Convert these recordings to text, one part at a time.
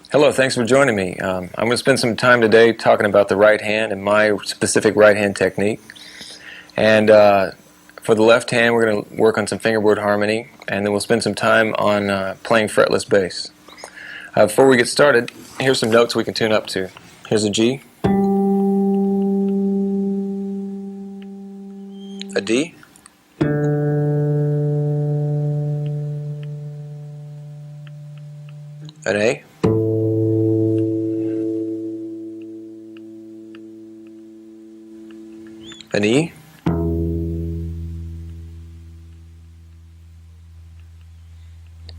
Hello, thanks for joining me. I'm going to spend some time today talking about the right hand and my specific right hand technique. And for the left hand, we're going to work on some fingerboard harmony, and then we'll spend some time on playing fretless bass. Before we get started, here's some notes we can tune up to. Here's a G, a D, an A, an E,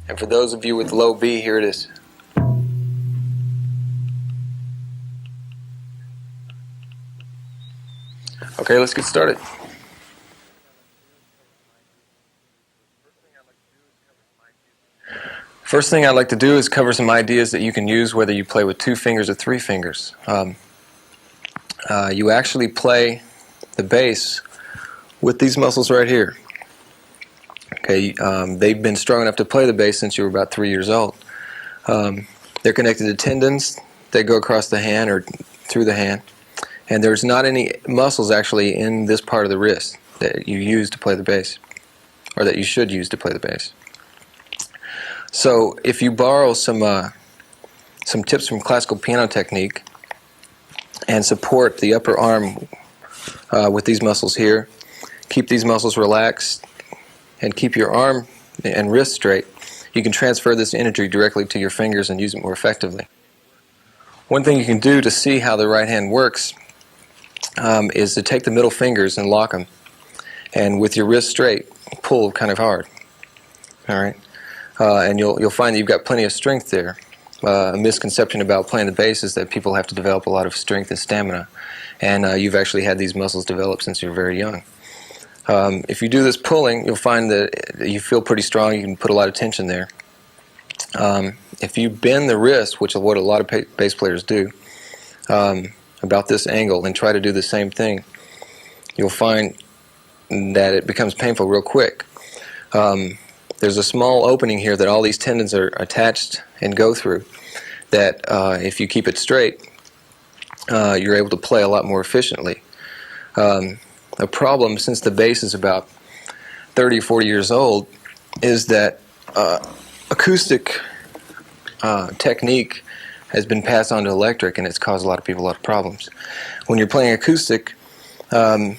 and for those of you with low B, here it is. Okay, let's get started. First thing I'd like to do is cover some ideas that you can use whether you play with 2 fingers or 3 fingers. You actually play the bass with these muscles right here. Okay, they've been strong enough to play the bass since you were about 3 years old. They're connected to tendons that go across the hand or through the hand, and there's not any muscles actually in this part of the wrist that you use to play the bass, or that you should use to play the bass. So if you borrow some tips from classical piano technique and support the upper arm with these muscles here, keep these muscles relaxed, and keep your arm and wrist straight, you can transfer this energy directly to your fingers and use it more effectively. One thing you can do to see how the right hand works is to take the middle fingers and lock them, and with your wrist straight, pull kind of hard. All right, and you'll find that you've got plenty of strength there. A misconception about playing the bass is that people have to develop a lot of strength and stamina, and you've actually had these muscles develop since you're very young. If you do this pulling, you'll find that you feel pretty strong. You can put a lot of tension there. If you bend the wrist, which is what a lot of bass players do, about this angle, and try to do the same thing, you'll find that it becomes painful real quick. There's a small opening here that all these tendons are attached and go through, that if you keep it straight, you're able to play a lot more efficiently. A problem, since the bass is about 30 or 40 years old, is that acoustic technique has been passed on to electric, and it's caused a lot of people a lot of problems. When you're playing acoustic, the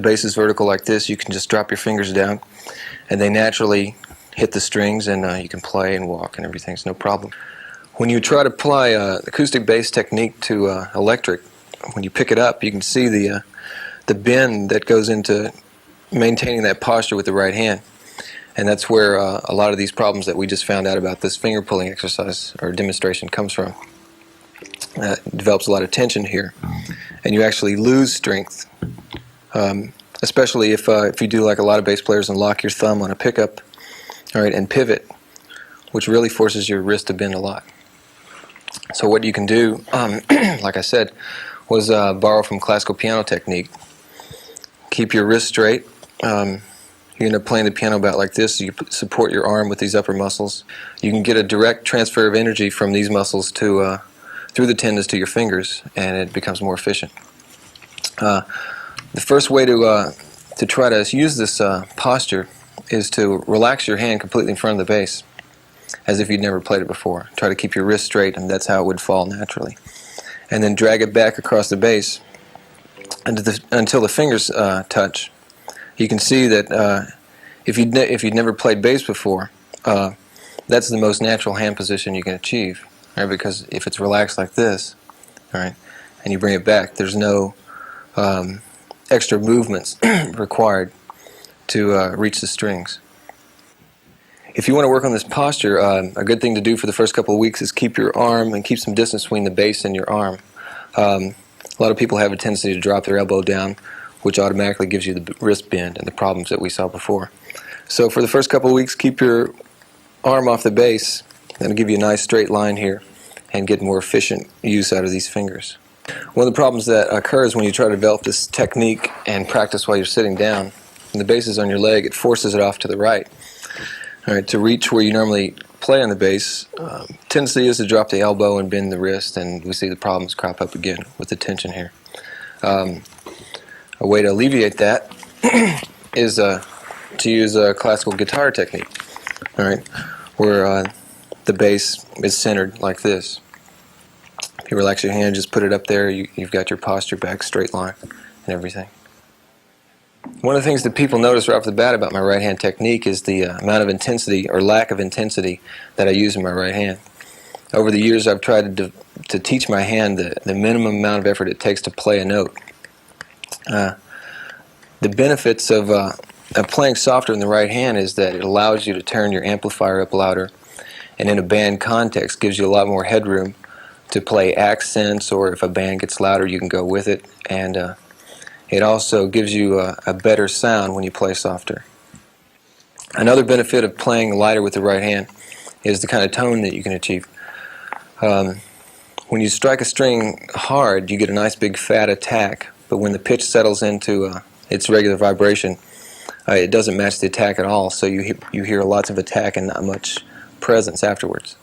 bass is vertical like this. You can just drop your fingers down, and they naturally hit the strings, and you can play and walk and everything. It's no problem. When you try to apply acoustic bass technique to electric, when you pick it up, you can see the bend that goes into maintaining that posture with the right hand. And that's where a lot of these problems that we just found out about this finger pulling exercise or demonstration comes from. It develops a lot of tension here, and you actually lose strength, especially if you do like a lot of bass players and lock your thumb on a pickup, all right, and pivot, which really forces your wrist to bend a lot. So what you can do, like I said, was borrow from classical piano technique. Keep your wrist straight. You end up playing the piano about like this. You support your arm with these upper muscles. You can get a direct transfer of energy from these muscles to through the tendons to your fingers, and it becomes more efficient. The first way to try to use this posture is to relax your hand completely in front of the bass, as if you'd never played it before. Try to keep your wrist straight, and that's how it would fall naturally. And then drag it back across the bass until the fingers touch. You can see that if you'd never played bass before, that's the most natural hand position you can achieve, right? Because if it's relaxed like this, all right, and you bring it back, there's no extra movements required to reach the strings. If you want to work on this posture, a good thing to do for the first couple of weeks is keep your arm and keep some distance between the bass and your arm. A lot of people have a tendency to drop their elbow down, which automatically gives you the wrist bend and the problems that we saw before. So for the first couple of weeks, keep your arm off the bass. That'll give you a nice straight line here and get more efficient use out of these fingers. One of the problems that occurs when you try to develop this technique and practice while you're sitting down, and the bass is on your leg, it forces it off to the right. All right, to reach where you normally play on the bass, tendency is to drop the elbow and bend the wrist, and we see the problems crop up again with the tension here. A way to alleviate that is to use a classical guitar technique, all right, where the bass is centered like this. If you relax your hand, just put it up there, you've got your posture back, straight line, and everything. One of the things that people notice right off the bat about my right hand technique is the amount of intensity or lack of intensity that I use in my right hand. Over the years, I've tried to teach my hand the minimum amount of effort it takes to play a note. The benefits of playing softer in the right hand is that it allows you to turn your amplifier up louder, and in a band context gives you a lot more headroom to play accents, or if a band gets louder you can go with it, and it also gives you a better sound when you play softer. Another benefit of playing lighter with the right hand is the kind of tone that you can achieve. When you strike a string hard, you get a nice big fat attack, but when the pitch settles into its regular vibration, it doesn't match the attack at all, so you hear lots of attack and not much presence afterwards.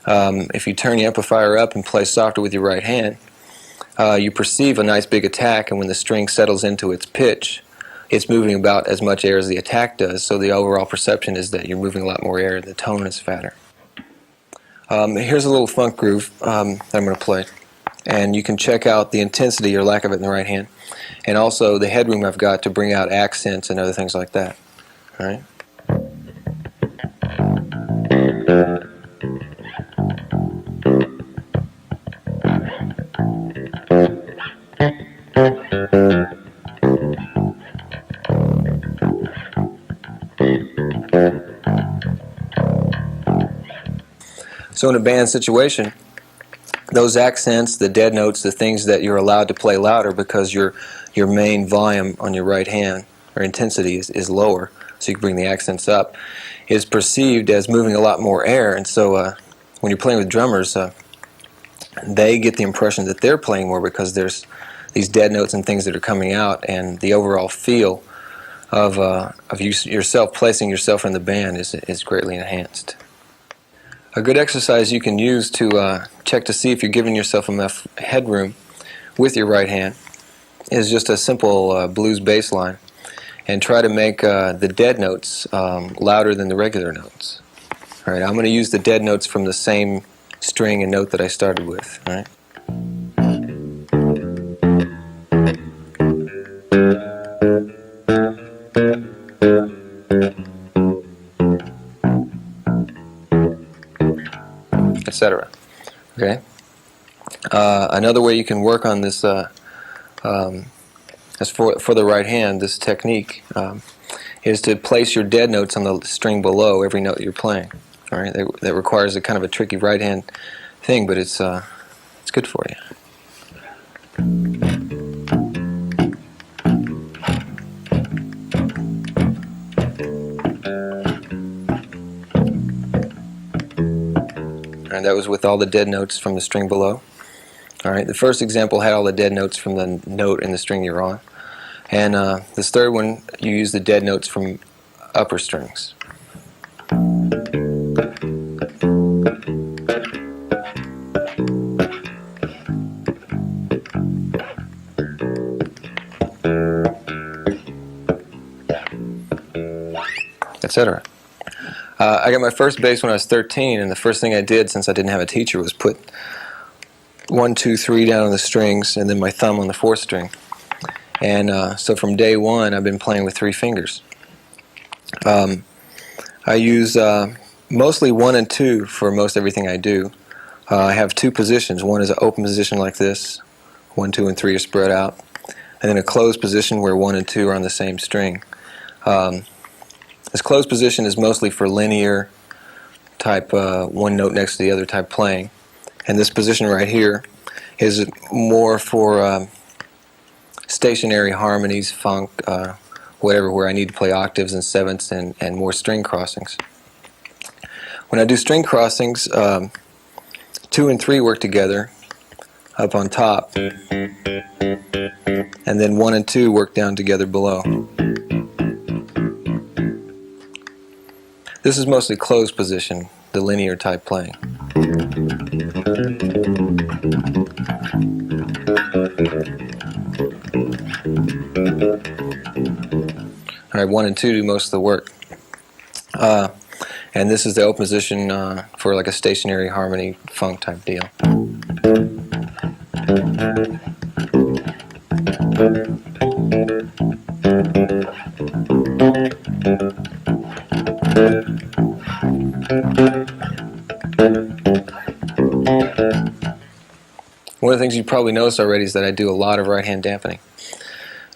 If you turn the amplifier up and play softer with your right hand, you perceive a nice big attack, and when the string settles into its pitch, it's moving about as much air as the attack does, so the overall perception is that you're moving a lot more air and the tone is fatter. Here's a little funk groove that I'm going to play, and you can check out the intensity or lack of it in the right hand, and also the headroom I've got to bring out accents and other things like that. All right? So in a band situation, those accents, the dead notes, the things that you're allowed to play louder because your main volume on your right hand, or intensity, is lower, so you can bring the accents up, is perceived as moving a lot more air. And so when you're playing with drummers, they get the impression that they're playing more because there's these dead notes and things that are coming out, and the overall feel of yourself placing yourself in the band is greatly enhanced. A good exercise you can use to check to see if you're giving yourself enough headroom with your right hand is just a simple blues bass line, and try to make the dead notes louder than the regular notes. All right, I'm going to use the dead notes from the same string and note that I started with. All right. Etc. Okay. Another way you can work on this, as for the right hand, this technique is to place your dead notes on the string below every note you're playing. All right. That requires a kind of a tricky right hand thing, but it's good for you. And that was with all the dead notes from the string below. All right, the first example had all the dead notes from the note in the string you're on. And this third one, you use the dead notes from upper strings. Etc. I got my first bass when I was 13, and the first thing I did, since I didn't have a teacher, was put 1, 2, 3 down on the strings, and then my thumb on the 4th string. And so from day one, I've been playing with 3 fingers. I use mostly 1 and 2 for most everything I do. I have 2 positions. One is an open position like this. 1, 2, and 3 are spread out. And then a closed position where 1 and 2 are on the same string. This closed position is mostly for linear type, one note next to the other type playing. And this position right here is more for stationary harmonies, funk, whatever, where I need to play octaves and sevenths and more string crossings. When I do string crossings, 2 and 3 work together up on top, and then 1 and 2 work down together below. This is mostly closed position, the linear type playing. All right, 1 and 2 do most of the work. And this is the open position for like a stationary harmony funk type deal. One of the things you probably noticed already is that I do a lot of right hand dampening.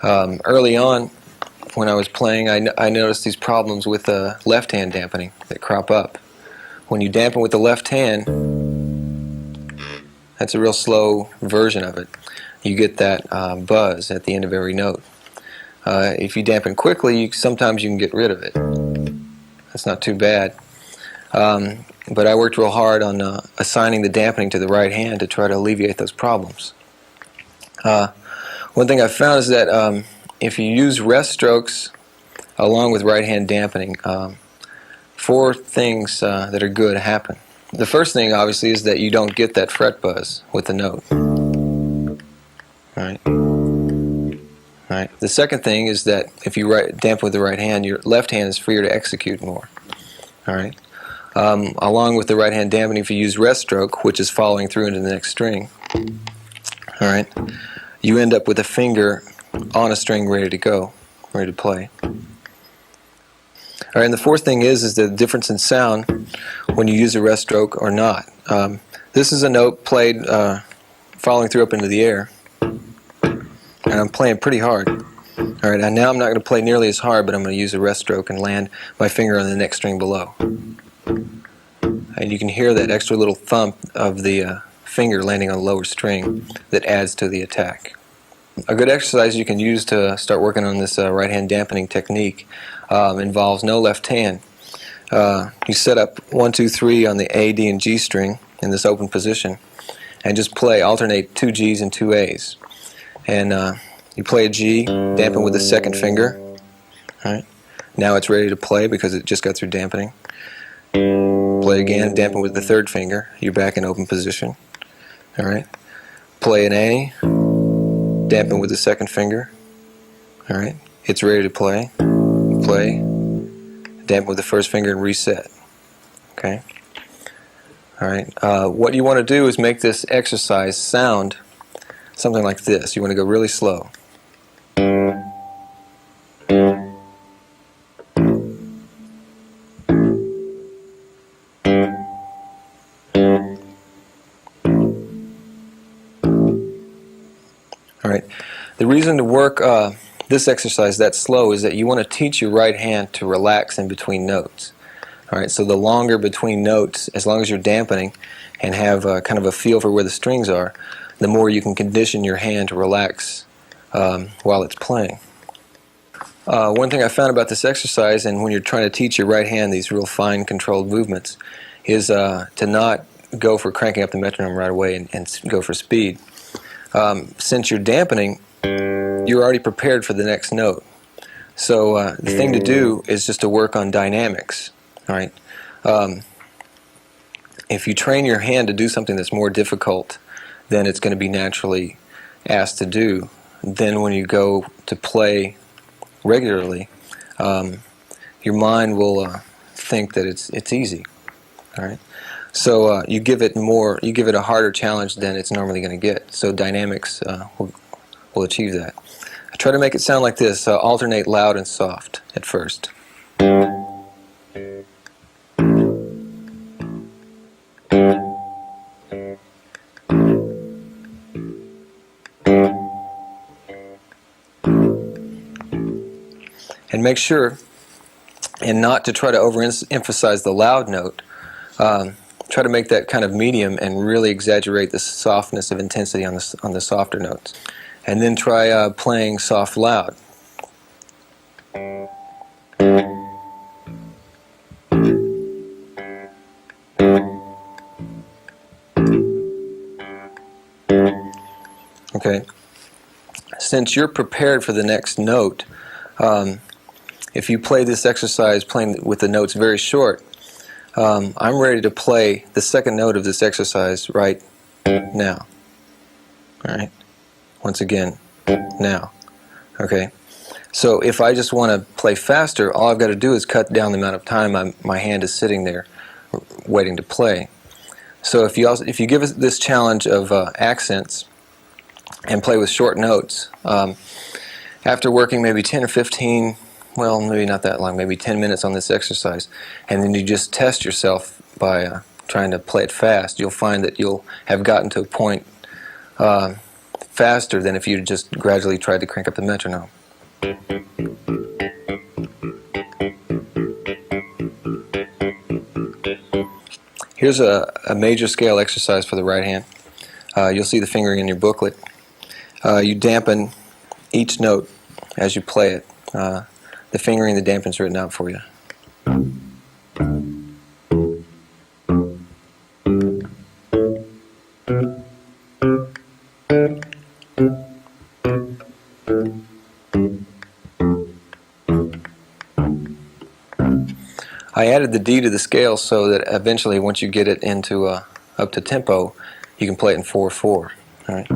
Early on, when I was playing, I noticed these problems with left hand dampening that crop up. When you dampen with the left hand, that's a real slow version of it. You get that buzz at the end of every note. If you dampen quickly, sometimes you can get rid of it. That's not too bad. But I worked real hard on assigning the dampening to the right hand to try to alleviate those problems. One thing I found is that if you use rest strokes along with right hand dampening, 4 things that are good happen. The first thing, obviously, is that you don't get that fret buzz with the note. Right? Right. The second thing is that if you dampen with the right hand, your left hand is freer to execute more. All right. Along with the right hand dampening, if you use rest stroke, which is following through into the next string, all right, you end up with a finger on a string ready to go, ready to play. All right, and the fourth thing is the difference in sound when you use a rest stroke or not. This is a note played following through up into the air, and I'm playing pretty hard. All right, and now I'm not going to play nearly as hard, but I'm going to use a rest stroke and land my finger on the next string below. And you can hear that extra little thump of the finger landing on the lower string that adds to the attack. A good exercise you can use to start working on this right hand dampening technique involves no left hand. You set up 1, 2, 3 on the A, D, and G string in this open position, and just alternate 2 G's and 2 A's. And you play a G, dampen with the second finger. All right. Now it's ready to play because it just got through dampening. Play again, dampen with the third finger. You're back in open position. All right. Play an A, dampen with the second finger. All right. It's ready to play. Play, dampen with the first finger, and reset. Okay. All right. What you want to do is make this exercise sound something like this. You want to go really slow. All right. The reason to work this exercise that slow is that you want to teach your right hand to relax in between notes. All right. So the longer between notes, as long as you're dampening and have kind of a feel for where the strings are, the more you can condition your hand to relax while it's playing. One thing I found about this exercise, and when you're trying to teach your right hand these real fine controlled movements, is to not go for cranking up the metronome right away and go for speed. Since you're dampening, you're already prepared for the next note. So the thing to do is just to work on dynamics. All right. If you train your hand to do something that's more difficult than it's going to be naturally asked to do, then when you go to play regularly, your mind will think that it's easy. All right. So you give it a harder challenge than it's normally going to get. So dynamics will achieve that. I try to make it sound like this: alternate loud and soft at first. And make sure, and not to try to overemphasize the loud note, try to make that kind of medium and really exaggerate the softness of intensity on the softer notes. And then try playing soft loud. Okay. Since you're prepared for the next note, if you play this exercise playing with the notes very short, I'm ready to play the second note of this exercise right now. All right. Once again, now. Okay. So if I just want to play faster, all I've got to do is cut down the amount of time my hand is sitting there waiting to play. So if you give us this challenge of accents and play with short notes, after working maybe 10 or 15, well, maybe not that long, maybe 10 minutes on this exercise, and then you just test yourself by trying to play it fast, you'll find that you'll have gotten to a point faster than if you just gradually tried to crank up the metronome. Here's a major scale exercise for the right hand. You'll see the fingering in your booklet. You dampen each note as you play it. The fingering, the dampen's written out for you. I added the D to the scale so that eventually, once you get it into up to tempo, you can play it in 4/4. All right.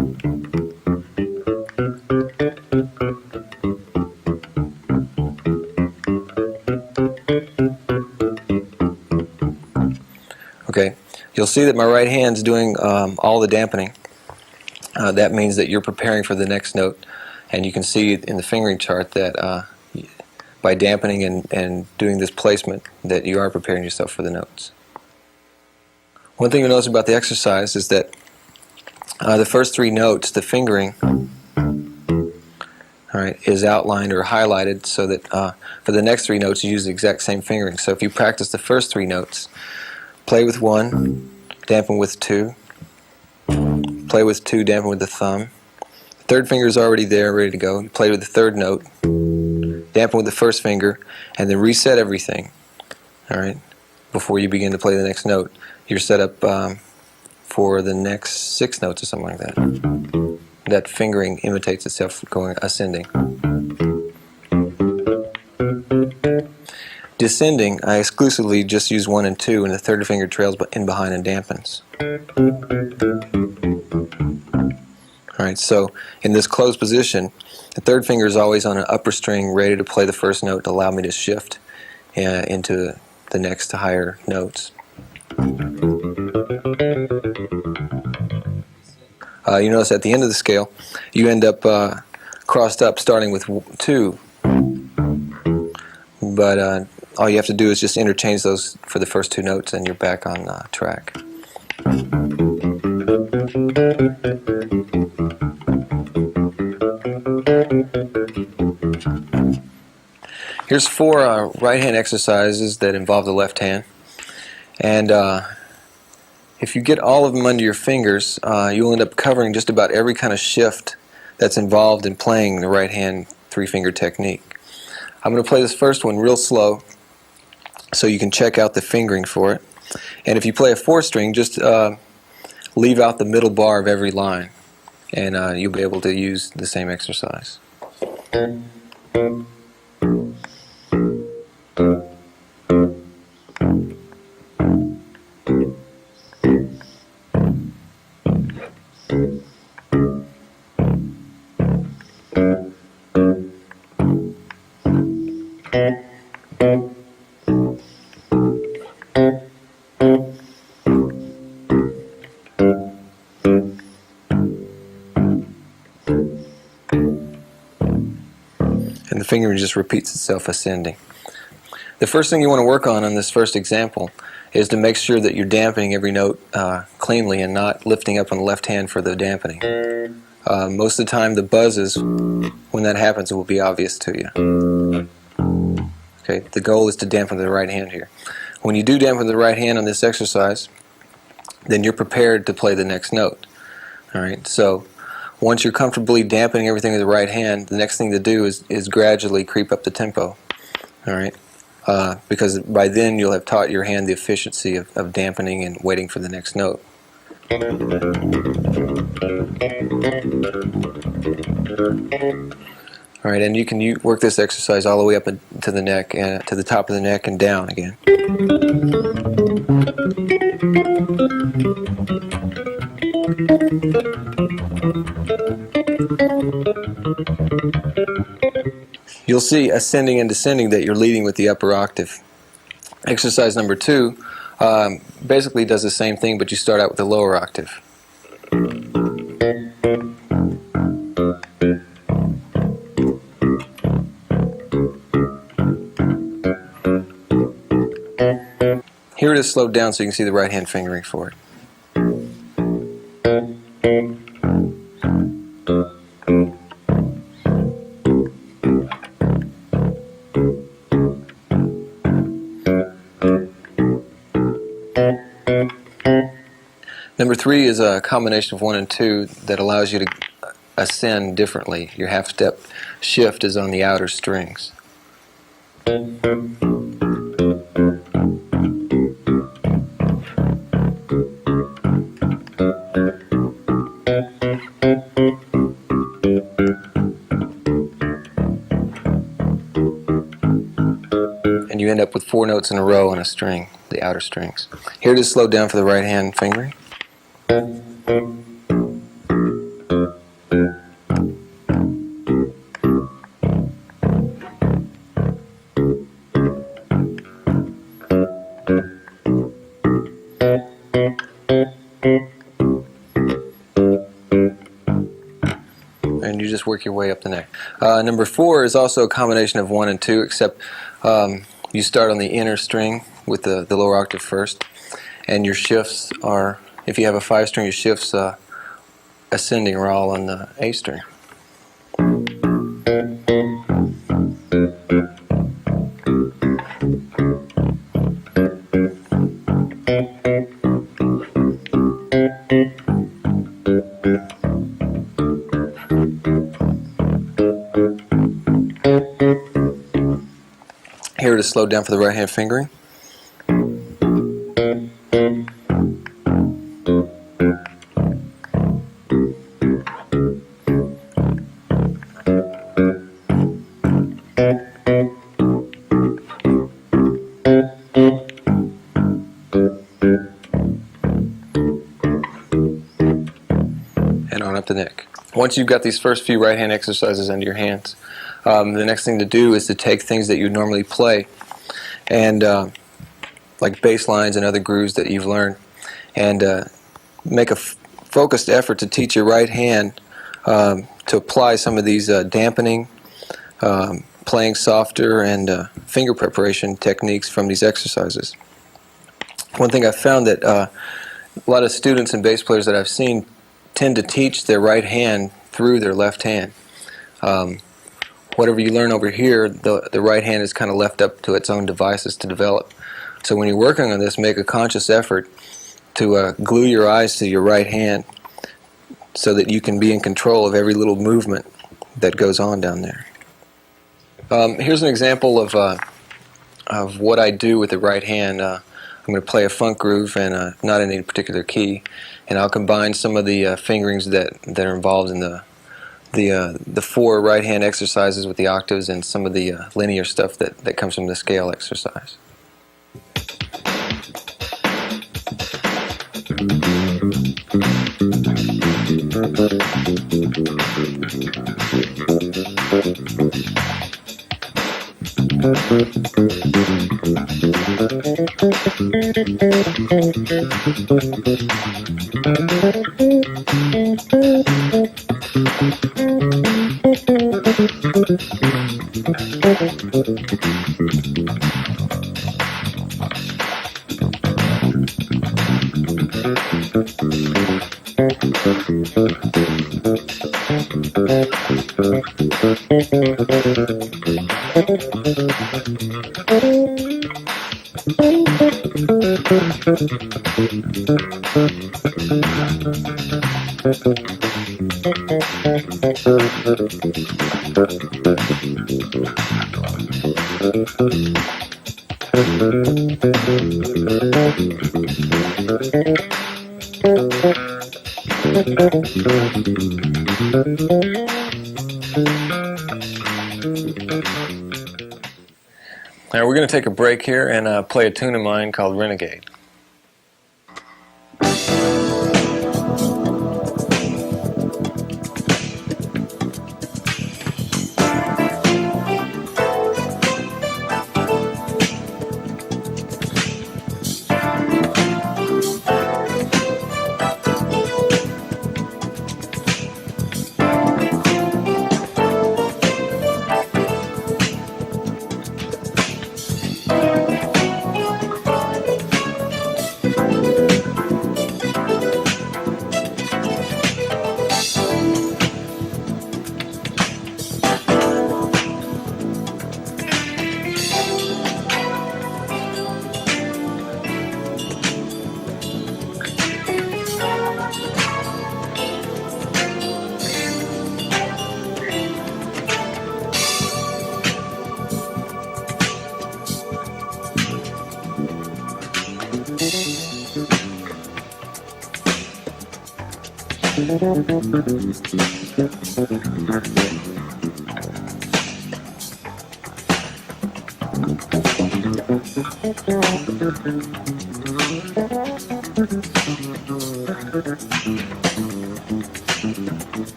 Okay. You'll see that my right hand's doing all the dampening. That means that you're preparing for the next note, and you can see in the fingering chart that by dampening and doing this placement that you are preparing yourself for the notes. One thing you'll notice about the exercise is that the first three notes, the fingering, all right, is outlined or highlighted so that for the next three notes you use the exact same fingering. So if you practice the first three notes, play with 1, dampen with 2, play with 2, dampen with the thumb. The third finger is already there, ready to go. You play with the third note, dampen with the first finger, and then reset everything. All right, before you begin to play the next note, you're set up for the next 6 notes or something like that. That fingering imitates itself going ascending. Descending, I exclusively just use 1 and 2, and the third finger trails in behind and dampens. Alright, so in this closed position, the third finger is always on an upper string, ready to play the first note to allow me to shift into the next higher notes. You notice at the end of the scale, you end up crossed up starting with 2. But all you have to do is just interchange those for the first 2 notes and you're back on track. Here's 4 right-hand exercises that involve the left hand. And if you get all of them under your fingers, you'll end up covering just about every kind of shift that's involved in playing the right-hand 3-finger technique. I'm going to play this first one real slow so you can check out the fingering for it. And if you play a 4-string, just leave out the middle bar of every line, and you'll be able to use the same exercise. And the fingering just repeats itself ascending. The first thing you want to work on this first example is to make sure that you're dampening every note cleanly and not lifting up on the left hand for the dampening. Most of the time the buzzes, when that happens, it will be obvious to you. Okay, the goal is to dampen the right hand here. When you do dampen the right hand on this exercise, then you're prepared to play the next note. Alright, so once you're comfortably dampening everything with the right hand, the next thing to do is gradually creep up the tempo. Alright, because by then you'll have taught your hand the efficiency of dampening and waiting for the next note. All right, and you can work this exercise all the way up to the neck, and to the top of the neck and down again. You'll see ascending and descending that you're leading with the upper octave. Exercise number 2 basically does the same thing, but you start out with the lower octave. Here it is slowed down so you can see the right hand fingering for it. Number 3 is a combination of 1 and 2 that allows you to ascend differently. Your half step shift is on the outer strings. And you end up with 4 notes in a row on a string, the outer strings. Here it is slowed down for the right hand fingering. And you just work your way up the neck. Number 4 is also a combination of 1 and 2, except you start on the inner string with the lower octave first, and your shifts are, if you have a 5 string, your shifts ascending are all on the A string. Here it is slowed down for the right hand fingering. And on up the neck. Once you've got these first few right hand exercises under your hands, the next thing to do is to take things that you normally play, and like bass lines and other grooves that you've learned, and make a focused effort to teach your right hand to apply some of these dampening, playing softer, and finger preparation techniques from these exercises. One thing I've found that a lot of students and bass players that I've seen tend to teach their right hand through their left hand. Whatever you learn over here, the right hand is kind of left up to its own devices to develop. So when you're working on this, make a conscious effort to glue your eyes to your right hand so that you can be in control of every little movement that goes on down there. Here's an example of what I do with the right hand. I'm going to play a funk groove, and not in any particular key, and I'll combine some of the fingerings that are involved in the 4 right hand exercises with the octaves and some of the linear stuff that comes from the scale exercise. All right, we're going to take a break here and play a tune of mine called Renegade.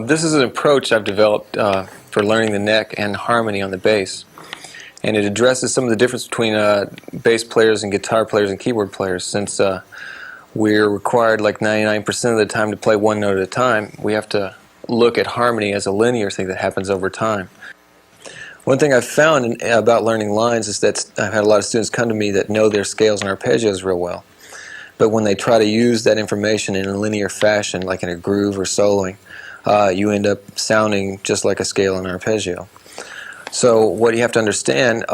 This is an approach I've developed for learning the neck and harmony on the bass, and it addresses some of the difference between bass players and guitar players and keyboard players. Since we're required like 99% of the time to play one note at a time, we have to look at harmony as a linear thing that happens over time. One thing I've found about learning lines is that I've had a lot of students come to me that know their scales and arpeggios real well, but when they try to use that information in a linear fashion, like in a groove or soloing, you end up sounding just like a scale and arpeggio. So what you have to understand,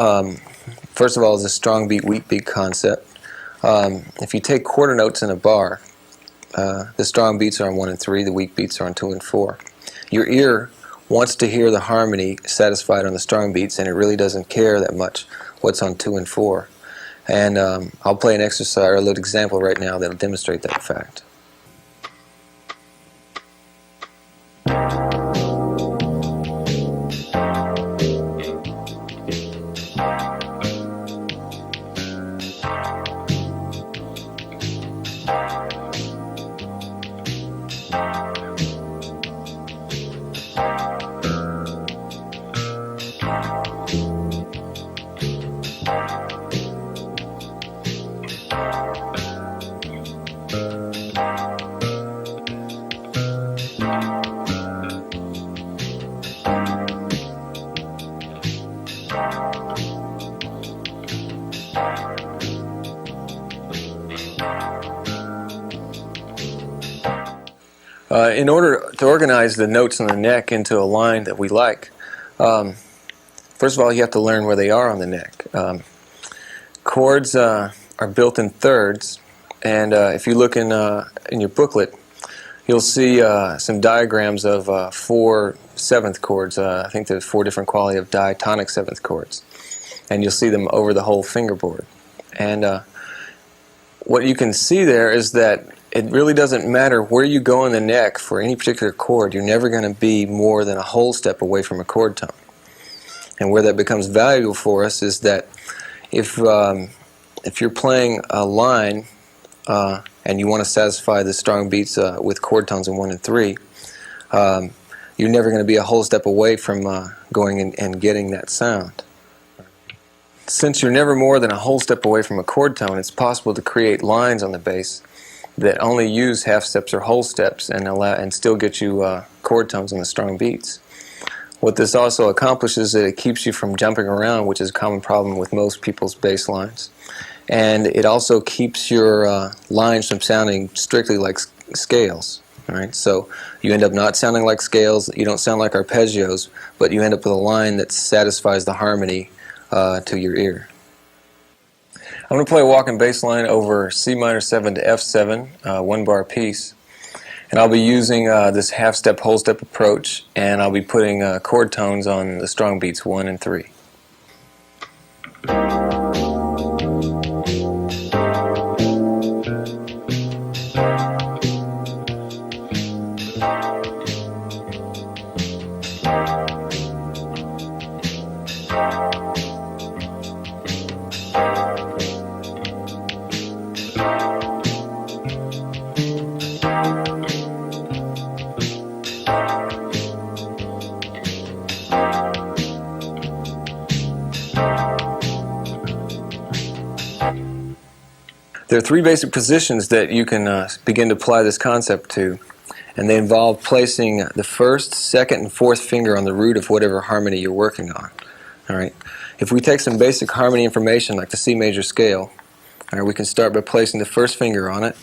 first of all, is the strong beat, weak beat concept. If you take quarter notes in a bar, the strong beats are on 1 and 3, the weak beats are on 2 and 4. Your ear wants to hear the harmony satisfied on the strong beats, and it really doesn't care that much what's on 2 and 4. And I'll play an exercise or a little example right now that'll demonstrate that fact. In order to organize the notes on the neck into a line that we like, first of all, you have to learn where they are on the neck. Chords are built in thirds, and if you look in your booklet, you'll see some diagrams of 4 seventh chords. I think there's 4 different quality of diatonic seventh chords, and you'll see them over the whole fingerboard. And what you can see there is that it really doesn't matter where you go in the neck for any particular chord. You're never going to be more than a whole step away from a chord tone. And where that becomes valuable for us is that if you're playing a line and you want to satisfy the strong beats with chord tones in 1 and 3, you're never going to be a whole step away from going and getting that sound. Since you're never more than a whole step away from a chord tone, it's possible to create lines on the bass that only use half steps or whole steps and still get you chord tones on the strong beats. What this also accomplishes is that it keeps you from jumping around, which is a common problem with most people's bass lines. And it also keeps your lines from sounding strictly like scales. All right? So you end up not sounding like scales, you don't sound like arpeggios, but you end up with a line that satisfies the harmony to your ear. I'm going to play a walking bass line over C minor 7 to F7, 1 bar piece. And I'll be using this half step, whole step approach, and I'll be putting chord tones on the strong beats 1 and 3. There are 3 basic positions that you can begin to apply this concept to, and they involve placing the 1st, 2nd, and 4th finger on the root of whatever harmony you're working on. All right. If we take some basic harmony information like the C major scale, all right, we can start by placing the 1st finger on it.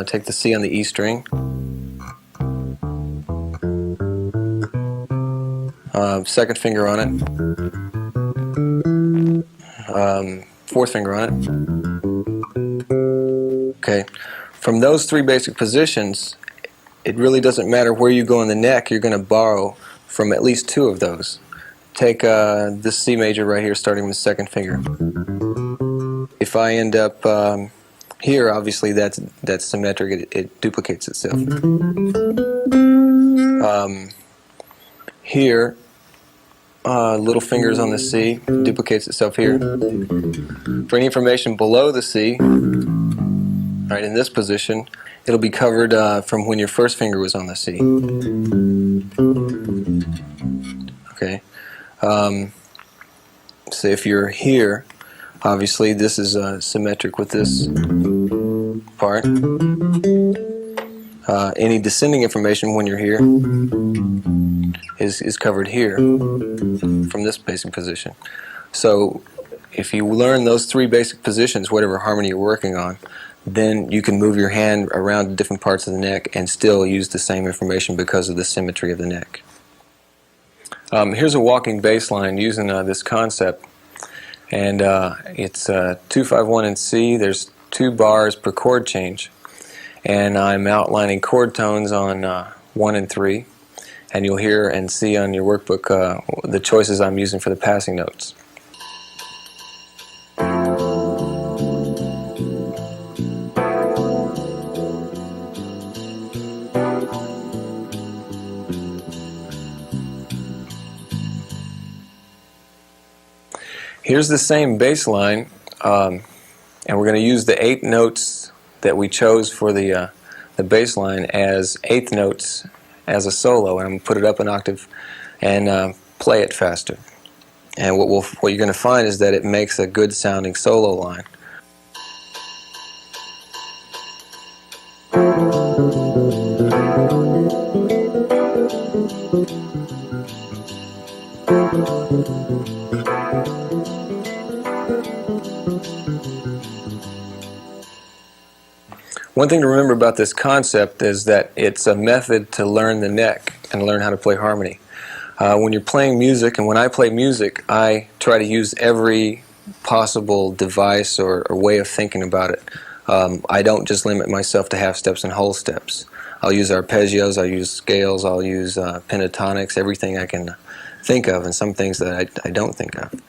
Take the C on the E string. 2nd finger on it. 4th finger on it. Okay. From those 3 basic positions, it really doesn't matter where you go in the neck, you're going to borrow from at least 2 of those. Take this C major right here, starting with the 2nd finger. If I end up here, obviously that's symmetric, it duplicates itself. Here, little fingers on the C, duplicates itself here. For any information below the C, right, in this position, it'll be covered from when your first finger was on the C. Okay. So if you're here, obviously this is symmetric with this part. Any descending information when you're here is covered here from this basic position. So if you learn those three basic positions, whatever harmony you're working on, then you can move your hand around different parts of the neck and still use the same information because of the symmetry of the neck. Here's a walking bass line using this concept, and it's 2-5-1 in C. There's 2 bars per chord change, and I'm outlining chord tones on 1 and 3, and you'll hear and see on your workbook the choices I'm using for the passing notes. Here's the same bass line, and we're going to use the 8 notes that we chose for the bass line as 8th notes as a solo, and I'm going to put it up an octave and play it faster. And what you're going to find is that it makes a good sounding solo line. One thing to remember about this concept is that it's a method to learn the neck and learn how to play harmony. When you're playing music, and when I play music, I try to use every possible device or way of thinking about it. I don't just limit myself to half steps and whole steps. I'll use arpeggios, I'll use scales, I'll use pentatonics, everything I can think of, and some things that I don't think of.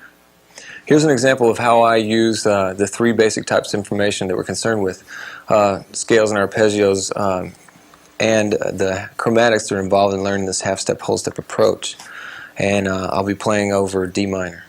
Here's an example of how I use the 3 basic types of information that we're concerned with. Scales and arpeggios and the chromatics that are involved in learning this half-step, whole-step approach. And I'll be playing over D minor.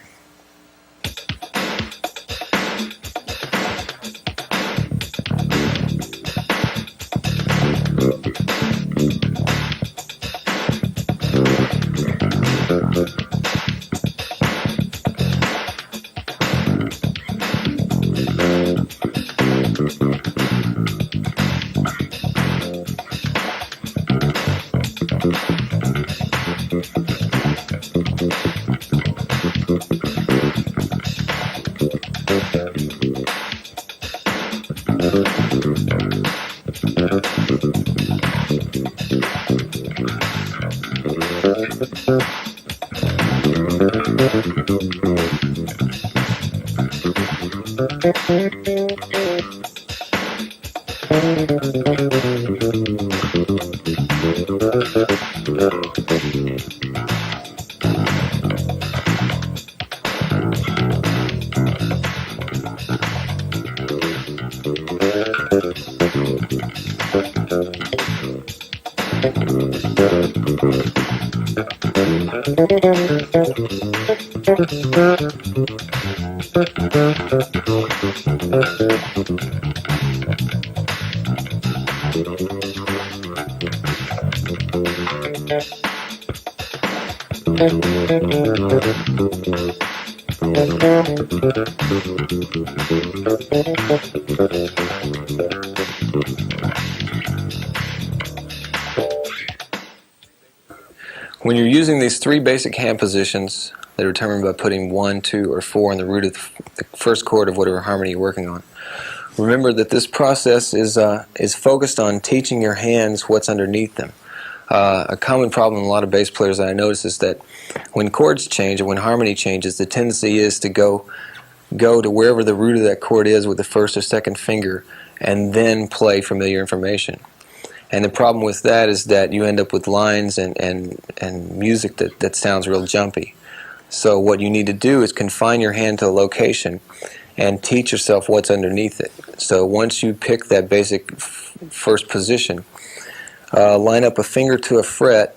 When you're using these 3 basic hand positions that are determined by putting 1, 2, or 4 on the root of the first chord of whatever harmony you're working on, remember that this process is focused on teaching your hands what's underneath them. A common problem in a lot of bass players that I notice is that when chords change or when harmony changes, the tendency is to go to wherever the root of that chord is with the first or second finger and then play familiar information. And the problem with that is that you end up with lines and music that sounds real jumpy. So what you need to do is confine your hand to a location and teach yourself what's underneath it. So once you pick that basic first position, line up a finger to a fret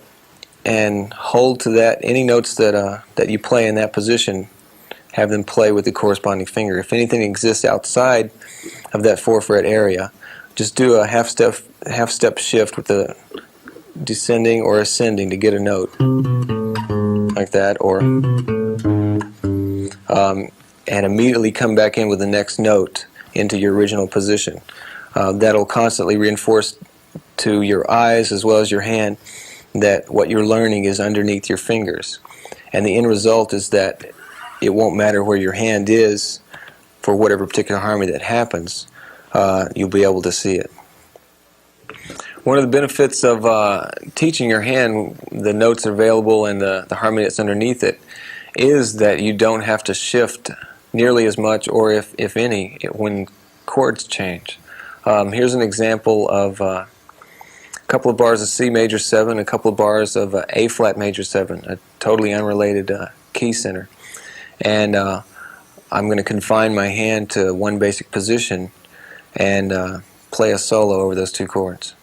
and hold to that. Any notes that you play in that position, have them play with the corresponding finger. If anything exists outside of that 4-fret area, just do a half step shift with the descending or ascending to get a note like that, or and immediately come back in with the next note into your original position. That'll constantly reinforce to your eyes as well as your hand that what you're learning is underneath your fingers, and the end result is that it won't matter where your hand is for whatever particular harmony that happens. You'll be able to see it. One of the benefits of teaching your hand the notes available and the harmony that's underneath it is that you don't have to shift nearly as much, or if any, when chords change. Here's an example of a couple of bars of C major 7, a couple of bars of A flat major 7, a totally unrelated key center. And I'm going to confine my hand to one basic position and play a solo over those two chords.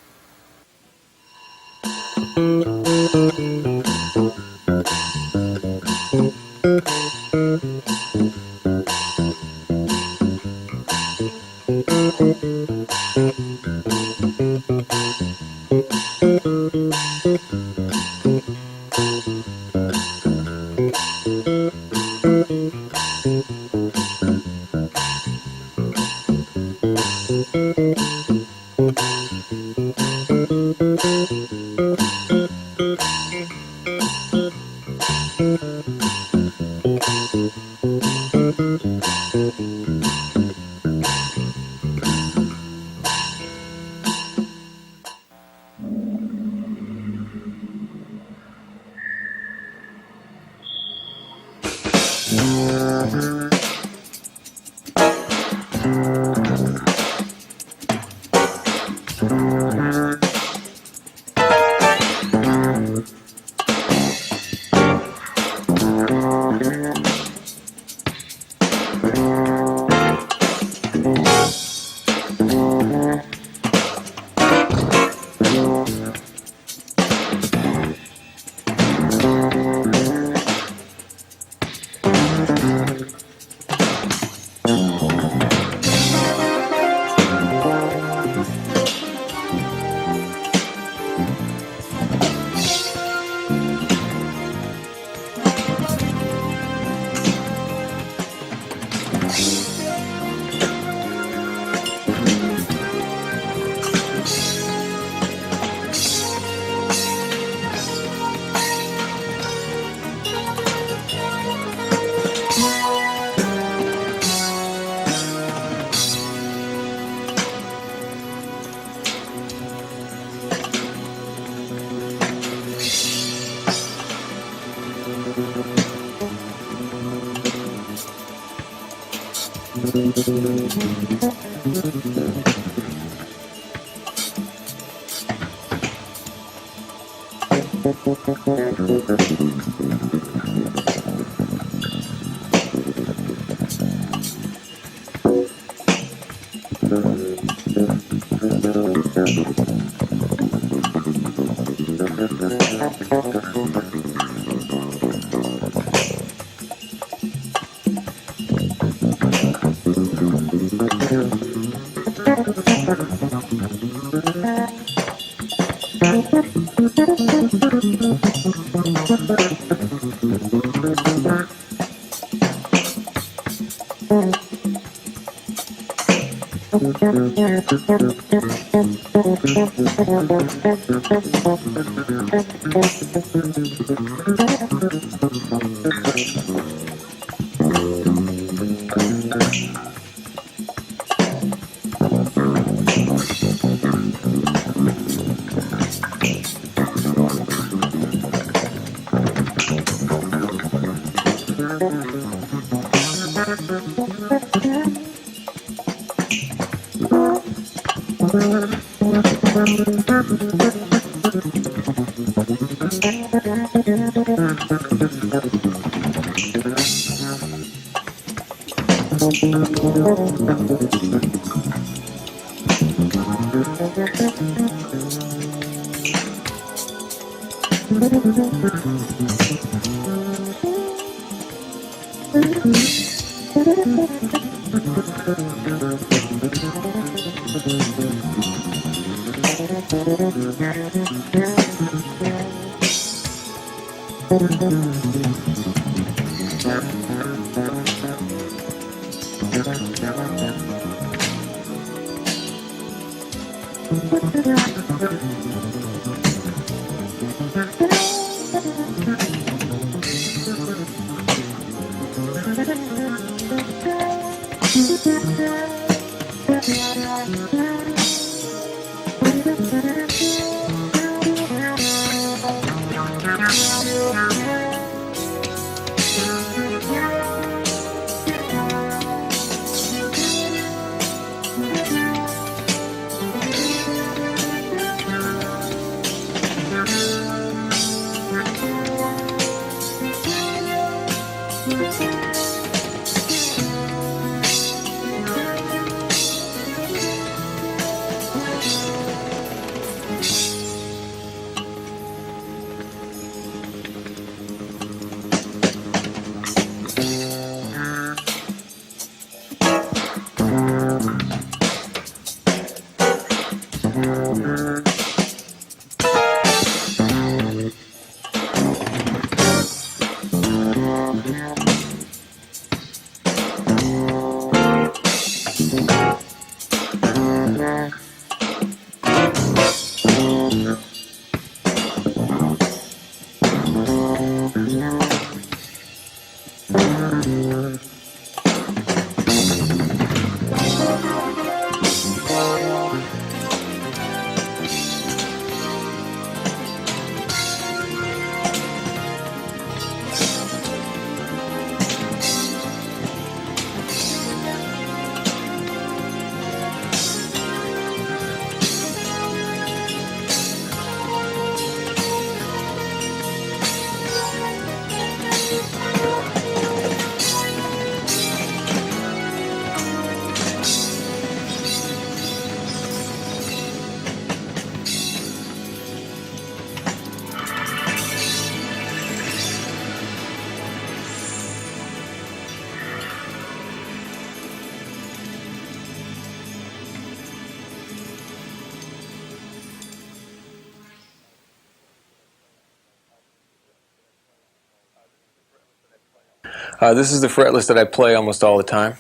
This is the fret list that I play almost all the time.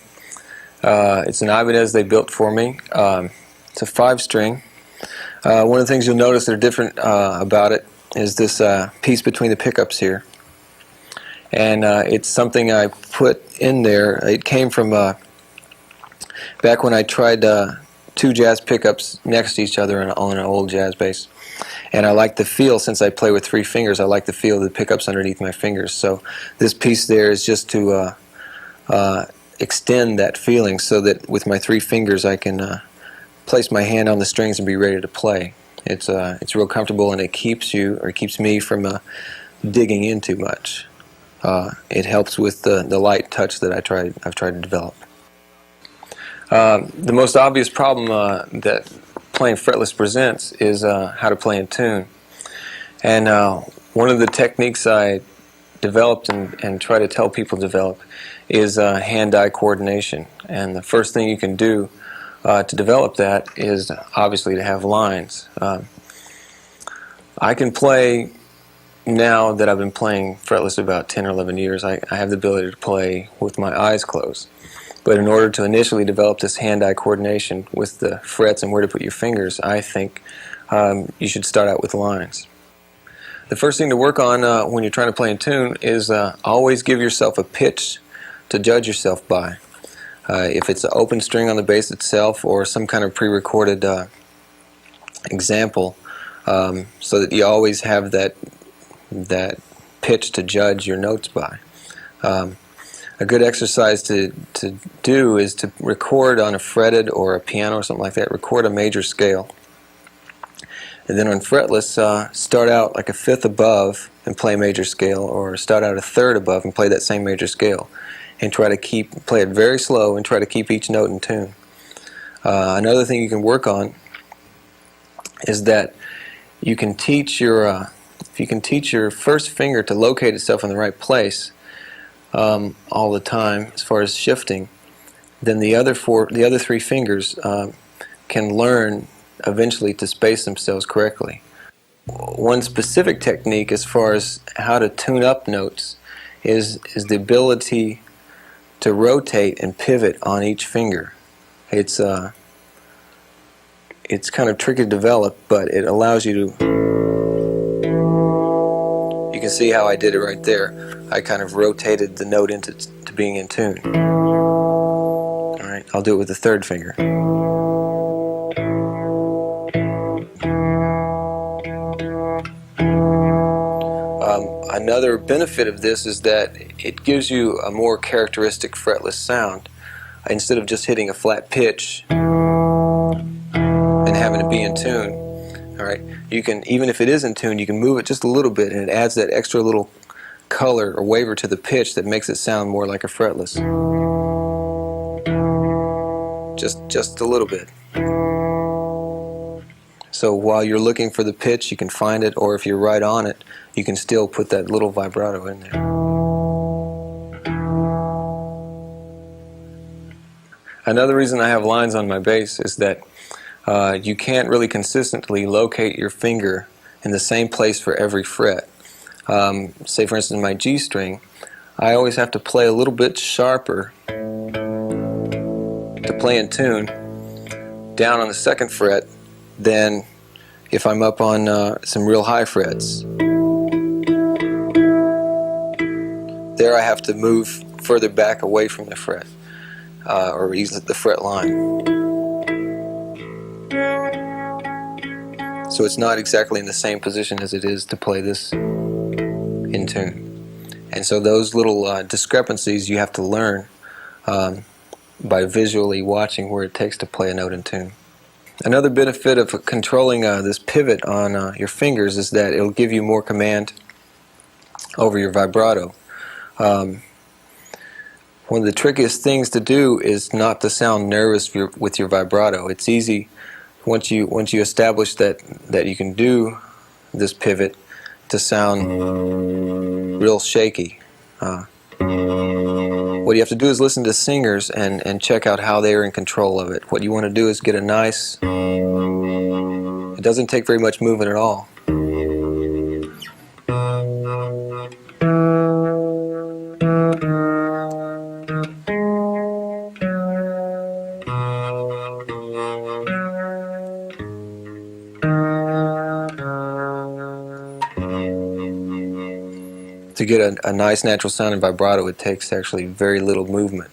It's an Ibanez they built for me. It's a 5-string. One of the things you'll notice that are different about it is this piece between the pickups here. And it's something I put in there. It came from back when I tried 2 jazz pickups next to each other on an old jazz bass. And I like the feel, since I play with 3 fingers, I like the feel of the pickups underneath my fingers. So this piece there is just to extend that feeling, so that with my 3 fingers I can place my hand on the strings and be ready to play. It's real comfortable, and it keeps me from digging in too much. It helps with the light touch that I've tried to develop. The most obvious problem that playing fretless presents is how to play in tune. And one of the techniques I developed and try to tell people to develop is hand-eye coordination. And the first thing you can do to develop that is obviously to have lines. I can play, now that I've been playing fretless about 10 or 11 years, I have the ability to play with my eyes closed. But in order to initially develop this hand-eye coordination with the frets and where to put your fingers, I think you should start out with lines. The first thing to work on when you're trying to play in tune is always give yourself a pitch to judge yourself by. If it's an open string on the bass itself, or some kind of pre-recorded example, so that you always have that pitch to judge your notes by. A good exercise to do is to record on a fretted or a piano or something like that, record a major scale. And then on fretless, start out like a 5th above and play a major scale, or start out a 3rd above and play that same major scale. And try to play it very slow and try to keep each note in tune. Another thing you can work on is that you can teach your first finger to locate itself in the right place all the time as far as shifting, then the other 3 fingers can learn eventually to space themselves correctly. One specific technique as far as how to tune up notes is the ability to rotate and pivot on each finger. It's kind of tricky to develop, but it allows you to. You can see how I did it right there. I kind of rotated the note into being in tune. All right, I'll do it with the third finger. Another benefit of this is that it gives you a more characteristic fretless sound. Instead of just hitting a flat pitch and having to be in tune, all right, you can, even if it is in tune, you can move it just a little bit, and it adds that extra little color or waver to the pitch that makes it sound more like a fretless. Just a little bit. So while you're looking for the pitch, you can find it, or if you're right on it, you can still put that little vibrato in there. Another reason I have lines on my bass is that you can't really consistently locate your finger in the same place for every fret. Say for instance my G string, I always have to play a little bit sharper to play in tune down on the second fret than if I'm up on some real high frets. There I have to move further back away from the fret, or ease the fret line. So it's not exactly in the same position as it is to play this in tune. And so those little discrepancies you have to learn by visually watching where it takes to play a note in tune. Another benefit of controlling this pivot on your fingers is that it'll give you more command over your vibrato. One of the trickiest things to do is not to sound nervous with your vibrato. It's easy once you establish that you can do this pivot to sound real shaky. What you have to do is listen to singers and check out how they are in control of it. What you want to do is get a nice, it doesn't take very much movement at all. To get a nice natural sound in vibrato, it takes actually very little movement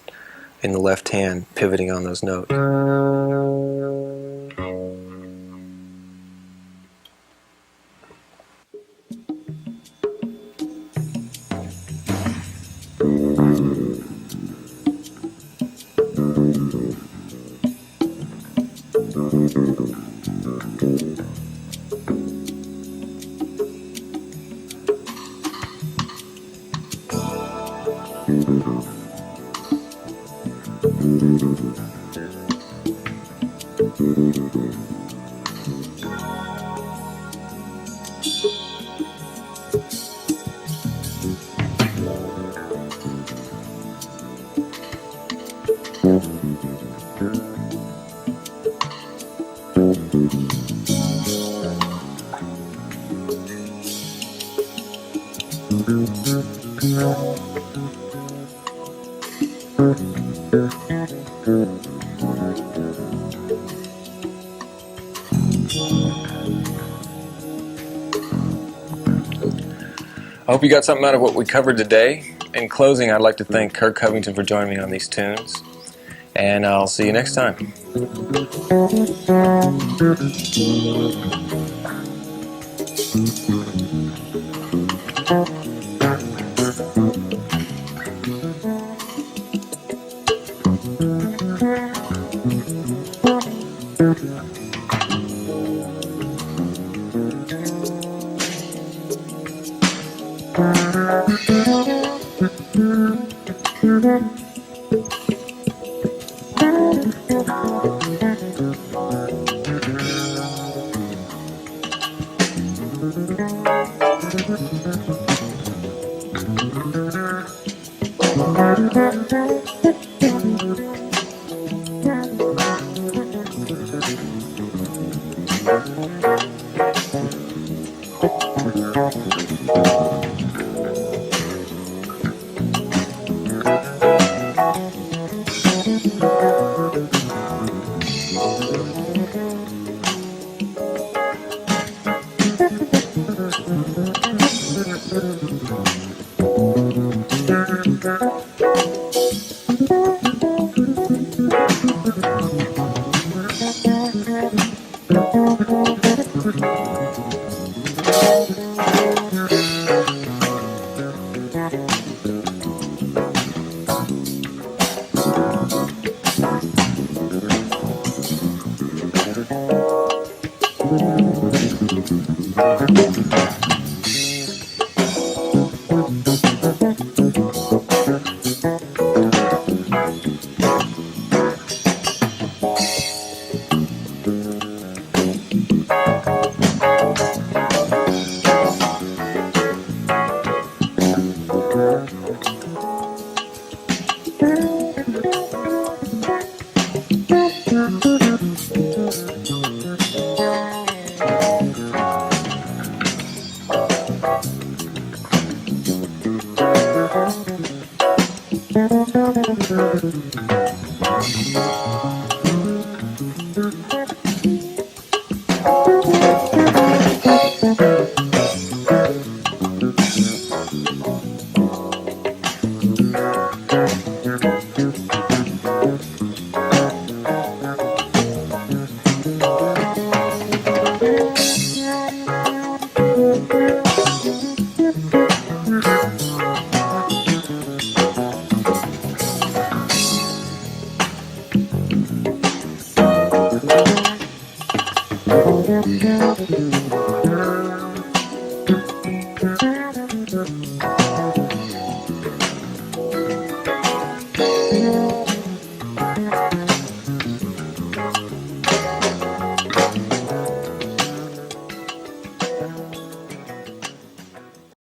in the left hand pivoting on those notes. I hope you got something out of what we covered today. In closing, I'd like to thank Kirk Covington for joining me on these tunes, and I'll see you next time.